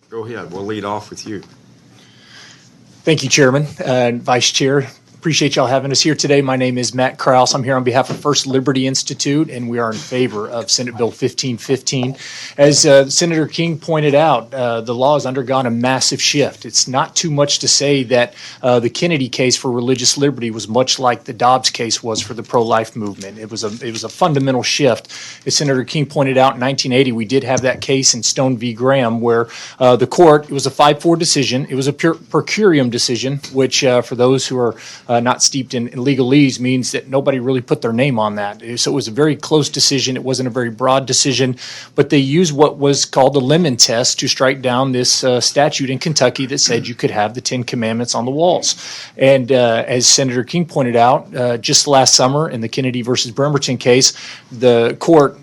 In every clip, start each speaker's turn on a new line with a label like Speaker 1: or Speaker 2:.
Speaker 1: Go ahead. We'll lead off with you.
Speaker 2: Thank you, Chairman and Vice Chair. Appreciate y'all having us here today. My name is Matt Krause. I'm here on behalf of First Liberty Institute, and we are in favor of Senate Bill 1515. As Senator King pointed out, the law has undergone a massive shift. It's not too much to say that the Kennedy case for religious liberty was much like the Dobbs case was for the pro-life movement. It was a fundamental shift. As Senator King pointed out, in 1980, we did have that case in Stone v. Graham where the court, it was a 5-4 decision. It was a per curiam decision, which for those who are not steeped in legalese means that nobody really put their name on that. So it was a very close decision. It wasn't a very broad decision, but they used what was called the Lemon test to strike down this statute in Kentucky that said you could have the 10 Commandments on the walls. And as Senator King pointed out, just last summer in the Kennedy versus Bremerton case, the court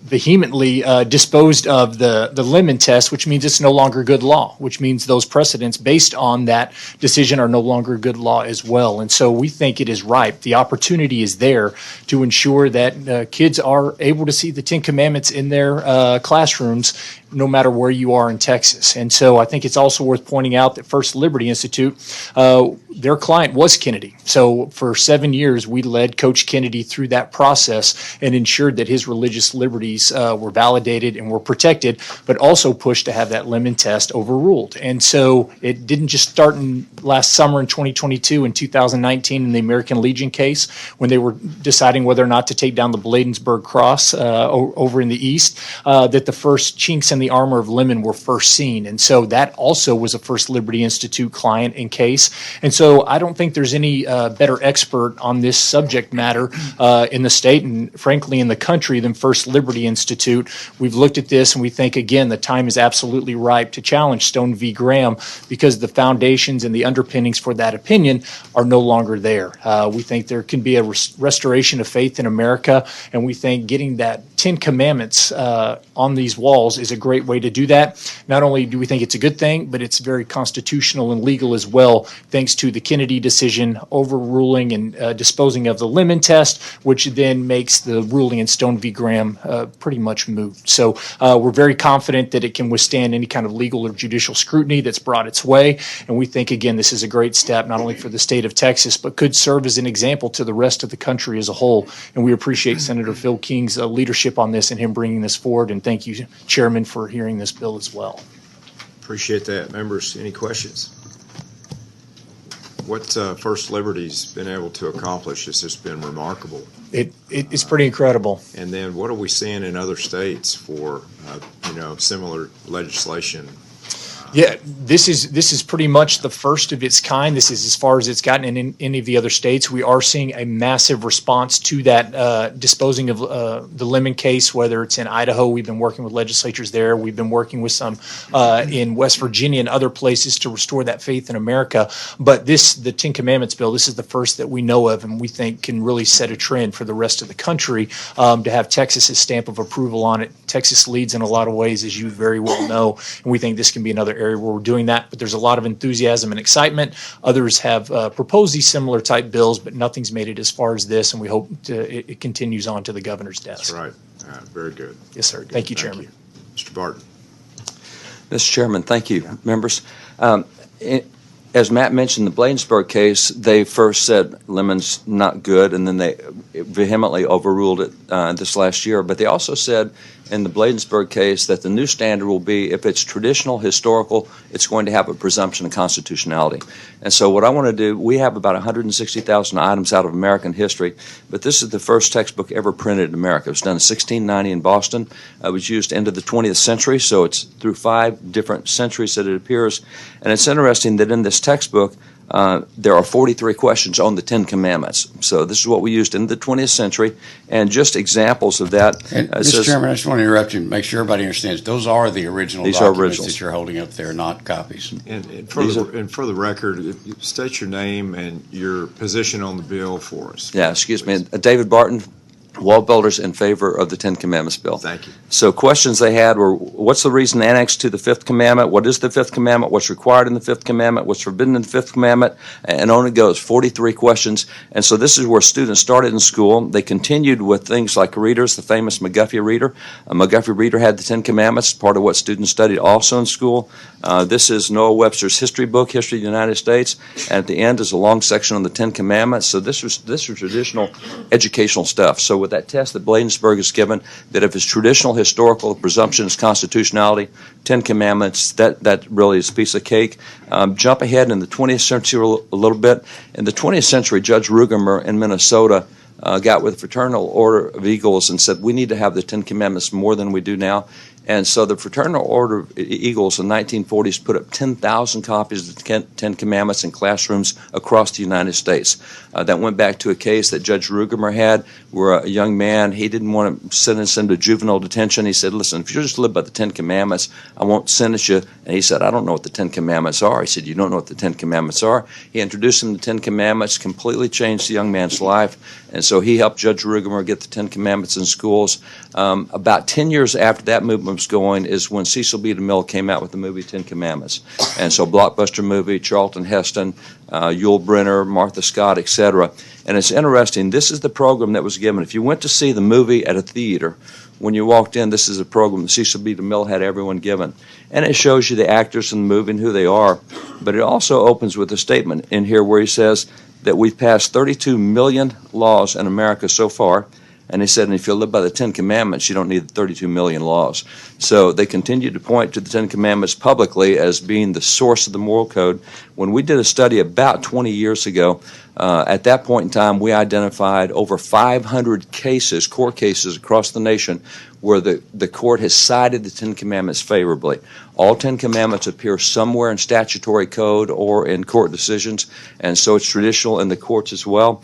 Speaker 2: vehemently disposed of the Lemon test, which means it's no longer good law, which means those precedents based on that decision are no longer good law as well. And so we think it is ripe. The opportunity is there to ensure that kids are able to see the 10 Commandments in their classrooms no matter where you are in Texas. And so I think it's also worth pointing out that First Liberty Institute, their client was Kennedy. So for 7 years, we led Coach Kennedy through that process and ensured that his religious liberties were validated and were protected, but also pushed to have that Lemon test overruled. And so it didn't just start in last summer in 2022 and 2019 in the American Legion case when they were deciding whether or not to take down the Bladensburg Cross over in the east, that the first chinks in the armor of Lemon were first seen. And so that also was a First Liberty Institute client and case. And so I don't think there's any better expert on this subject matter in the state and frankly in the country than First Liberty Institute. We've looked at this and we think, again, the time is absolutely ripe to challenge Stone v. Graham because the foundations and the underpinnings for that opinion are no longer there. We think there can be a restoration of faith in America, and we think getting that 10 Commandments on these walls is a great way to do that. Not only do we think it's a good thing, but it's very constitutional and legal as well, thanks to the Kennedy decision overruling and disposing of the Lemon test, which then makes the ruling in Stone v. Graham pretty much moot. So we're very confident that it can withstand any kind of legal or judicial scrutiny that's brought its way. And we think, again, this is a great step, not only for the state of Texas, but could serve as an example to the rest of the country as a whole. And we appreciate Senator Phil King's leadership on this and him bringing this forward. And thank you, Chairman, for hearing this bill as well.
Speaker 1: Appreciate that. Members, any questions? What First Liberty's been able to accomplish has just been remarkable.
Speaker 2: It's pretty incredible.
Speaker 1: And then what are we seeing in other states for, similar legislation?
Speaker 2: Yeah, this is pretty much the first of its kind. This is as far as it's gotten in any of the other states. We are seeing a massive response to that disposing of the Lemon case, whether it's in Idaho. We've been working with legislatures there. We've been working with some in West Virginia and other places to restore that faith in America. But the 10 Commandments bill, this is the first that we know of, and we think can really set a trend for the rest of the country to have Texas's stamp of approval on it. Texas leads in a lot of ways, as you very well know, and we think this can be another area where we're doing that, but there's a lot of enthusiasm and excitement. Others have proposed these similar type bills, but nothing's made it as far as this, and we hope it continues on to the governor's desk.
Speaker 1: That's right. Very good.
Speaker 2: Yes, sir. Thank you, Chairman.
Speaker 1: You. Mr. Barton.
Speaker 3: Mr. Chairman, thank you. Members, as Matt mentioned, the Bladensburg case, they first said Lemon's not good, and then they vehemently overruled it this last year. But they also said in the Bladensburg case that the new standard will be if it's traditional, historical, it's going to have a presumption of constitutionality. And so what I want to do, we have about 160,000 items out of American history, but this is the first textbook ever printed in America. It was done in 1690 in Boston. It was used into the 20th century, so it's through 5 different centuries that it appears. And it's interesting that in this textbook, there are 43 questions on the 10 Commandments. So this is what we used in the 20th century, and just examples of that.
Speaker 4: Mr. Chairman, I just want to interrupt you and make sure everybody understands. Those are the original documents that you're holding up there, not copies.
Speaker 1: And for the record, state your name and your position on the bill for us.
Speaker 3: Yeah, excuse me. David Barton, WallBuilders in favor of the Ten Commandments bill.
Speaker 1: Thank you.
Speaker 3: So questions they had were, what's the reason annexed to the Fifth Commandment? What is the Fifth Commandment? What's required in the Fifth Commandment? What's forbidden in the Fifth Commandment? And on it goes, 43 questions. And so this is where students started in school. They continued with things like readers, the famous McGuffey reader. A McGuffey reader had the Ten Commandments, part of what students studied also in school. This is Noah Webster's history book, History of the United States. And at the end is a long section on the Ten Commandments. So this was traditional educational stuff. So with that test that Bladensburg is given, that if it's traditional, historical, presumptions, constitutionality, Ten Commandments, that really is a piece of cake. Jump ahead in the 20th century a little bit. In the 20th century, Judge Rugemer in Minnesota got with the Fraternal Order of Eagles and said, we need to have the Ten Commandments more than we do now. And so the Fraternal Order of Eagles in the 1940s put up 10,000 copies of the Ten Commandments in classrooms across the United States. That went back to a case that Judge Rugemer had where a young man, he didn't want to sentence him to juvenile detention. He said, listen, if you just live by the Ten Commandments, I won't sentence you. And he said, I don't know what the Ten Commandments are. He said, you don't know what the Ten Commandments are? He introduced him to the Ten Commandments, completely changed the young man's life. And so he helped Judge Rugemer get the Ten Commandments in schools. About 10 years after that movement was going is when Cecil B. DeMille came out with the movie Ten Commandments. And so blockbuster movie, Charlton Heston, Yul Brynner, Martha Scott, etc. And it's interesting, this is the program that was given. If you went to see the movie at a theater, when you walked in, this is a program that Cecil B. DeMille had everyone given. And it shows you the actors in the movie and who they are. But it also opens with a statement in here where he says that we've passed 32 million laws in America so far. And he said, and if you live by the Ten Commandments, you don't need the 32 million laws. So they continue to point to the Ten Commandments publicly as being the source of the moral code. When we did a study about 20 years ago, at that point in time, we identified over 500 cases, court cases across the nation, where the court has cited the Ten Commandments favorably. All Ten Commandments appear somewhere in statutory code or in court decisions, and so it's traditional in the courts as well.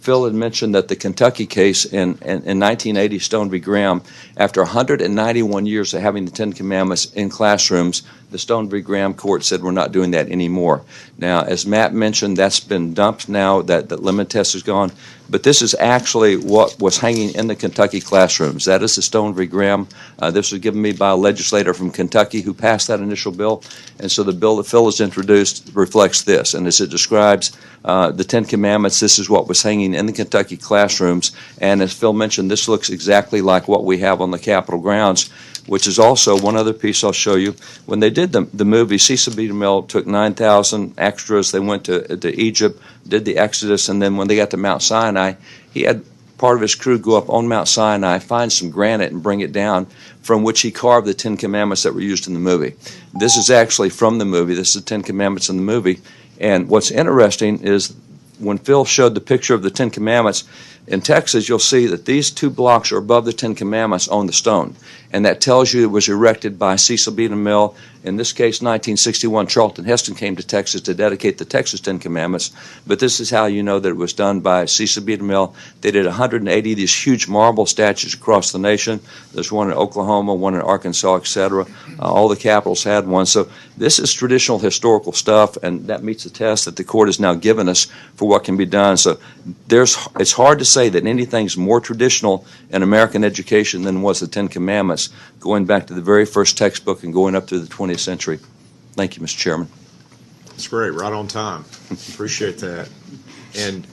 Speaker 3: Phil had mentioned that the Kentucky case in 1980, Stone v. Graham, after 191 years of having the Ten Commandments in classrooms, the Stone v. Graham court said we're not doing that anymore. Now, as Matt mentioned, that's been dumped now that the limit test is gone. But this is actually what was hanging in the Kentucky classrooms. That is the Stone v. Graham. This was given me by a legislator from Kentucky who passed that initial bill. And so the bill that Phil has introduced reflects this. And as it describes the Ten Commandments, this is what was hanging in the Kentucky classrooms. And as Phil mentioned, this looks exactly like what we have on the Capitol grounds, which is also one other piece I'll show you. When they did the movie, Cecil B. DeMille took 9,000 extras. They went to Egypt, did the Exodus, and then when they got to Mount Sinai, he had part of his crew go up on Mount Sinai, find some granite, and bring it down, from which he carved the Ten Commandments that were used in the movie. This is actually from the movie. This is the Ten Commandments in the movie. And what's interesting is when Phil showed the picture of the Ten Commandments, in Texas, you'll see that these two blocks are above the Ten Commandments on the stone. And that tells you it was erected by Cecil B. DeMille. In this case, 1961, Charlton Heston came to Texas to dedicate the Texas Ten Commandments. But this is how you know that it was done by Cecil B. DeMille. They did 180 of these huge marble statues across the nation. There's one in Oklahoma, one in Arkansas, etc. All the capitals had one. So this is traditional historical stuff, and that meets the test that the court has now given us for what can be done. So it's hard to say that anything's more traditional in American education than was the Ten Commandments, going back to the very first textbook and going up through the 20th century. Thank you, Mr. Chairman.
Speaker 1: That's great, right on time. Appreciate that. And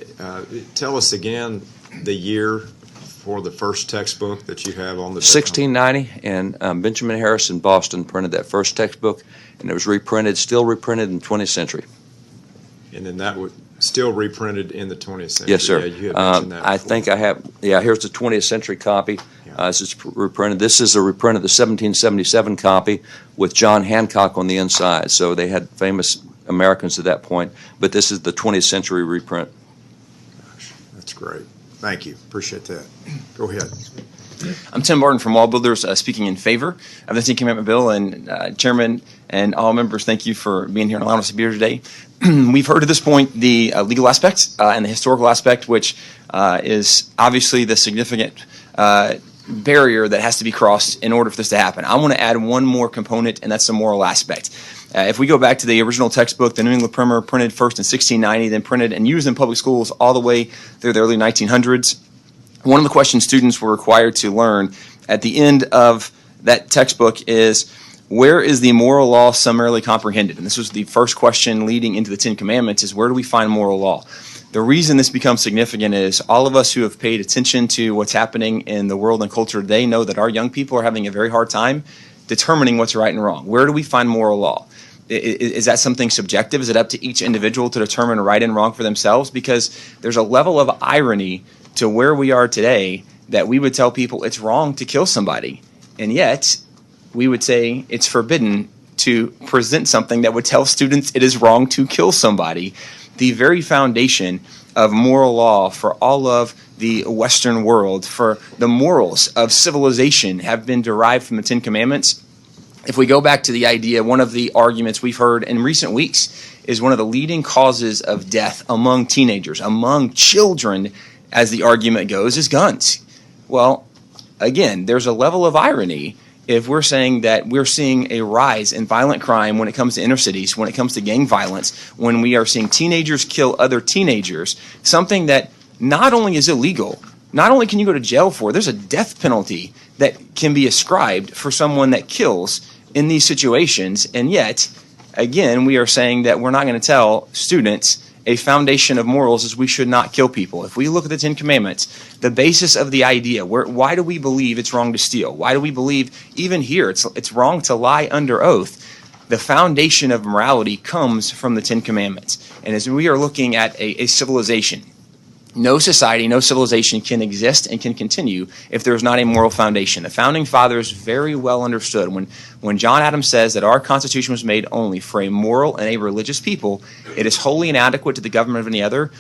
Speaker 1: tell us again the year for the first textbook that you have on the
Speaker 3: 1690, and Benjamin Harris in Boston printed that first textbook, and it was reprinted, still reprinted in the 20th century.
Speaker 1: And then that would still reprinted in the 20th century.
Speaker 3: Yes, sir.
Speaker 1: Yeah, you had mentioned that
Speaker 3: I
Speaker 1: before.
Speaker 3: think I have. Yeah, here's the 20th century copy. This is reprinted. This is a reprint of the 1777 copy with John Hancock on the inside. So they had famous Americans at that point. But this is the 20th century reprint.
Speaker 1: Gosh, that's great. Thank you. Appreciate that. Go ahead.
Speaker 5: I'm Tim Barton from WallBuilders, speaking in favor of the Ten Commandment Bill. And Chairman and all members, thank you for being here and allowing us to be here today. We've heard at this point the legal aspect and the historical aspect, which is obviously the significant barrier that has to be crossed in order for this to happen. I want to add one more component, and that's the moral aspect. If we go back to the original textbook, the New England Primer, printed first in 1690, then printed and used in public schools all the way through the early 1900s, one of the questions students were required to learn at the end of that textbook is, where is the moral law summarily comprehended? And this was the first question leading into the Ten Commandments, is where do we find moral law? The reason this becomes significant is all of us who have paid attention to what's happening in the world and culture today know that our young people are having a very hard time determining what's right and wrong. Where do we find moral law? Is that something subjective? Is it up to each individual to determine right and wrong for themselves? Because there's a level of irony to where we are today that we would tell people it's wrong to kill somebody. And yet, we would say it's forbidden to present something that would tell students it is wrong to kill somebody. The very foundation of moral law for all of the Western world, for the morals of civilization, have been derived from the Ten Commandments. If we go back to the idea, one of the arguments we've heard in recent weeks is one of the leading causes of death among teenagers, among children, as the argument goes, is guns. Well, again, there's a level of irony if we're saying that we're seeing a rise in violent crime when it comes to inner cities, when it comes to gang violence, when we are seeing teenagers kill other teenagers, something that not only is illegal, not only can you go to jail for, there's a death penalty that can be ascribed for someone that kills in these situations. And yet, again, we are saying that we're not going to tell students a foundation of morals is we should not kill people. If we look at the Ten Commandments, the basis of the idea, why do we believe it's wrong to steal? Why do we believe, even here, it's wrong to lie under oath? The foundation of morality comes from the Ten Commandments. And as we are looking at a civilization, no society, no civilization can exist and can continue if there's not a moral foundation. The Founding Fathers very well understood when John Adams says that our Constitution was made only for a moral and a religious people, it is wholly inadequate to the government of any other.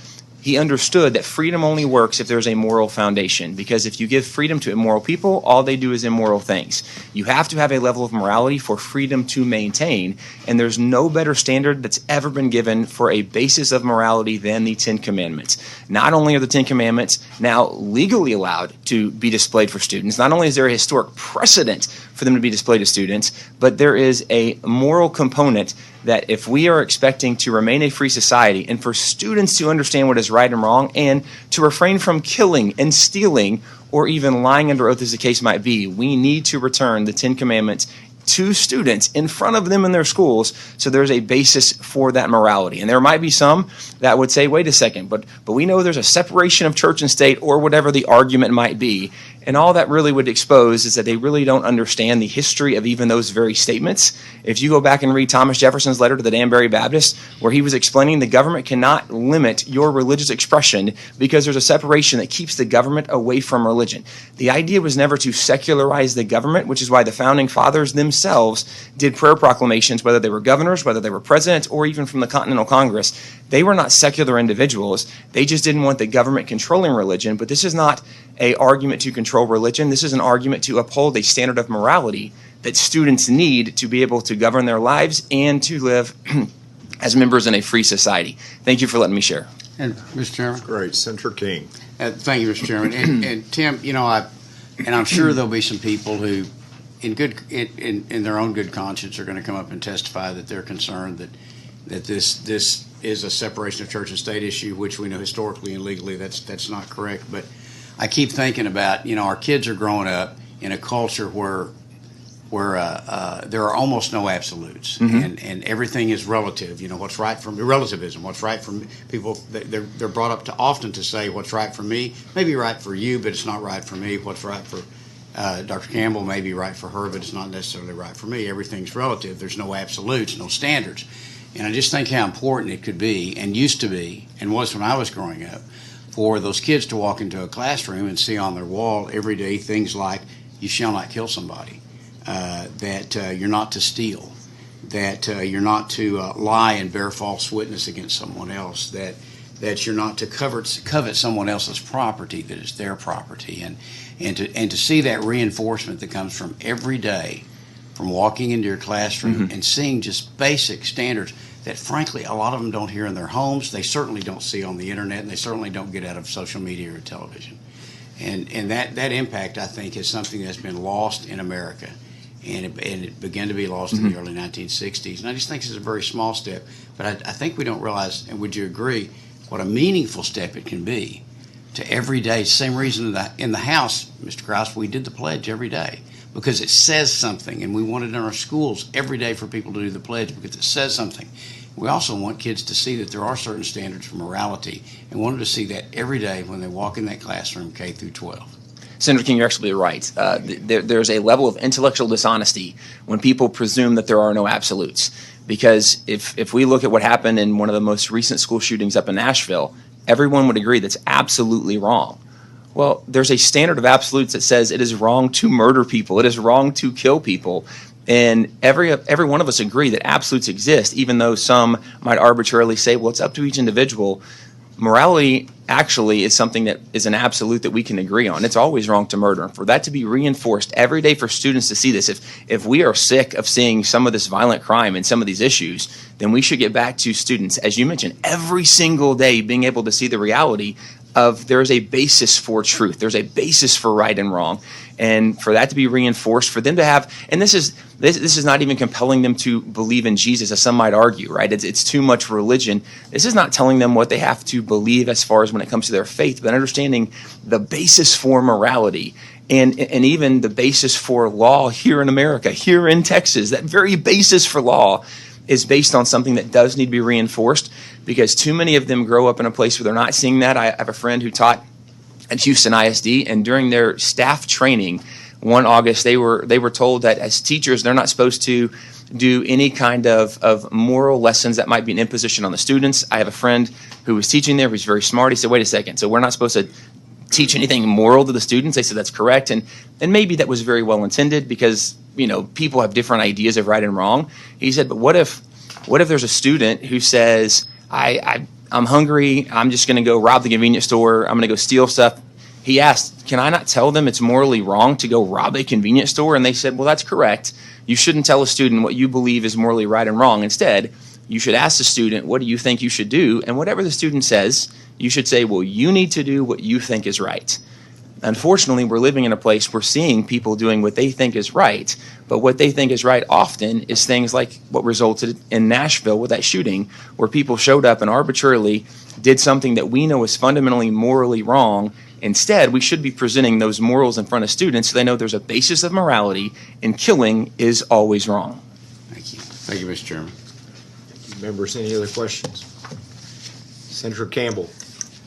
Speaker 5: He understood that freedom only works if there's a moral foundation, because if you give freedom to immoral people, all they do is immoral things. You have to have a level of morality for freedom to maintain, and there's no better standard that's ever been given for a basis of morality than the Ten Commandments. Not only are the Ten Commandments now legally allowed to be displayed for students, not only is there a historic precedent for them to be displayed to students, but there is a moral component that if we are expecting to remain a free society and for students to understand what is right and wrong and to refrain from killing and stealing or even lying under oath as the case might be, we need to return the Ten Commandments to students in front of them in their schools so there's a basis for that morality. And there might be some that would say, wait a second, but we know there's a separation of church and state or whatever the argument might be. And all that really would expose is that they really don't understand the history of even those very statements. If you go back and read Thomas Jefferson's letter to the Danbury Baptist, where he was explaining the government cannot limit your religious expression because there's a separation that keeps the government away from religion. The idea was never to secularize the government, which is why the Founding Fathers themselves did prayer proclamations, whether they were governors, whether they were presidents, or even from the Continental Congress. They were not secular individuals. They just didn't want the government controlling religion, but this is not an argument to control religion. This is an argument to uphold a standard of morality that students need to be able to govern their lives and to live as members in a free society. Thank you for letting me share.
Speaker 4: And Mr. Chairman?
Speaker 1: Great. Senator King.
Speaker 4: Thank you, Mr. Chairman. And Tim, I'm sure there'll be some people who, in their own good conscience, are going to come up and testify that they're concerned that this is a separation of church and state issue, which we know historically and legally that's not correct. But I keep thinking about, our kids are growing up in a culture where there are almost no absolutes, and everything is relative. What's right for relativism, what's right for people. They're brought up often to say what's right for me may be right for you, but it's not right for me. What's right for Dr. Campbell may be right for her, but it's not necessarily right for me. Everything's relative. There's no absolutes, no standards. And I just think how important it could be, and used to be, and was when I was growing up, for those kids to walk into a classroom and see on their wall every day things like, you shall not kill somebody, that you're not to steal, that you're not to lie and bear false witness against someone else, that you're not to covet someone else's property that is their property, and to see that reinforcement that comes from every day, from walking into your classroom and seeing just basic standards that, frankly, a lot of them don't hear in their homes. They certainly don't see on the internet, and they certainly don't get out of social media or television. And that impact, I think, is something that's been lost in America, and it began to be lost in the early 1960s. And I just think it's a very small step, but I think we don't realize, and would you agree, what a meaningful step it can be to every day. Same reason that in the house, Mr. Krause, we did the pledge every day because it says something, and we want it in our schools every day for people to do the pledge because it says something. We also want kids to see that there are certain standards for morality and want them to see that every day when they walk in that classroom, K through 12.
Speaker 5: Senator King, you're absolutely right. There's a level of intellectual dishonesty when people presume that there are no absolutes. Because if we look at what happened in one of the most recent school shootings up in Nashville, everyone would agree that's absolutely wrong. Well, there's a standard of absolutes that says it is wrong to murder people. It is wrong to kill people. And every one of us agree that absolutes exist, even though some might arbitrarily say, well, it's up to each individual. Morality actually is something that is an absolute that we can agree on. It's always wrong to murder. And for that to be reinforced every day for students to see this, if we are sick of seeing some of this violent crime and some of these issues, then we should get back to students, as you mentioned, every single day being able to see the reality of there is a basis for truth. There's a basis for right and wrong. And for that to be reinforced, for them to have, and this is not even compelling them to believe in Jesus, as some might argue, right? It's too much religion. This is not telling them what they have to believe as far as when it comes to their faith, but understanding the basis for morality and even the basis for law here in America, here in Texas. That very basis for law is based on something that does need to be reinforced, because too many of them grow up in a place where they're not seeing that. I have a friend who taught at Houston ISD, and during their staff training one August, they were told that as teachers, they're not supposed to do any kind of moral lessons that might be an imposition on the students. I have a friend who was teaching there who's very smart. He said, wait a second, so we're not supposed to teach anything moral to the students? They said that's correct, and maybe that was very well intended because people have different ideas of right and wrong. He said, but what if there's a student who says, I'm hungry, I'm just going to go rob the convenience store, I'm going to go steal stuff. He asked, can I not tell them it's morally wrong to go rob a convenience store? And they said, well, that's correct. You shouldn't tell a student what you believe is morally right and wrong. Instead, you should ask the student, what do you think you should do? And whatever the student says, you should say, well, you need to do what you think is right. Unfortunately, we're living in a place we're seeing people doing what they think is right, but what they think is right often is things like what resulted in Nashville with that shooting, where people showed up and arbitrarily did something that we know is fundamentally morally wrong. Instead, we should be presenting those morals in front of students so they know there's a basis of morality, and killing is always wrong.
Speaker 4: Thank you. Thank you, Mr. Chairman.
Speaker 1: Members, any other questions? Senator Campbell.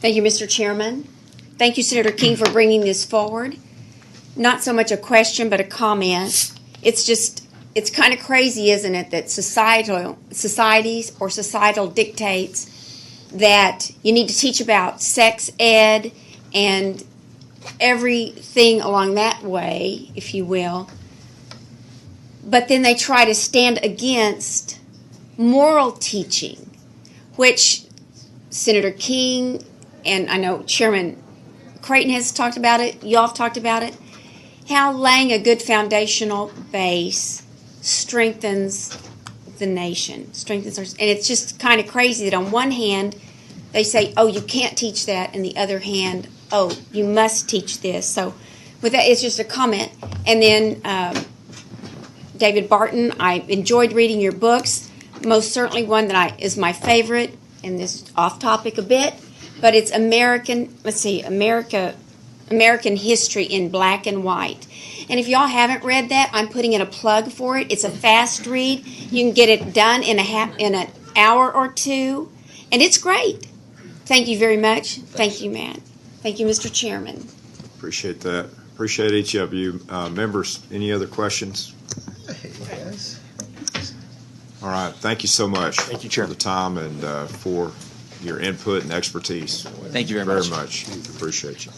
Speaker 6: Thank you, Mr. Chairman. Thank you, Senator King, for bringing this forward. Not so much a question, but a comment. It's kind of crazy, isn't it, that societies or societal dictates that you need to teach about sex ed and everything along that way, if you will. But then they try to stand against moral teaching, which Senator King and I know Chairman Creighton has talked about it, y'all have talked about it, how laying a good foundational base strengthens the nation, and it's just kind of crazy that on one hand they say, oh, you can't teach that, and the other hand, oh, you must teach this. So with that, it's just a comment. And then David Barton, I enjoyed reading your books. Most certainly one that is my favorite, and this is off topic a bit, but it's American history in black and white. And if y'all haven't read that, I'm putting in a plug for it. It's a fast read. You can get it done in an hour or two, and it's great. Thank you very much. Thank you, Matt. Thank you, Mr. Chairman.
Speaker 1: Appreciate that. Appreciate each of you. Members, any other questions?
Speaker 7: Yes.
Speaker 1: All right. Thank you so much.
Speaker 2: Thank you, Chair.
Speaker 1: For the time and for your input and expertise.
Speaker 5: Thank you very much.
Speaker 1: Appreciate you.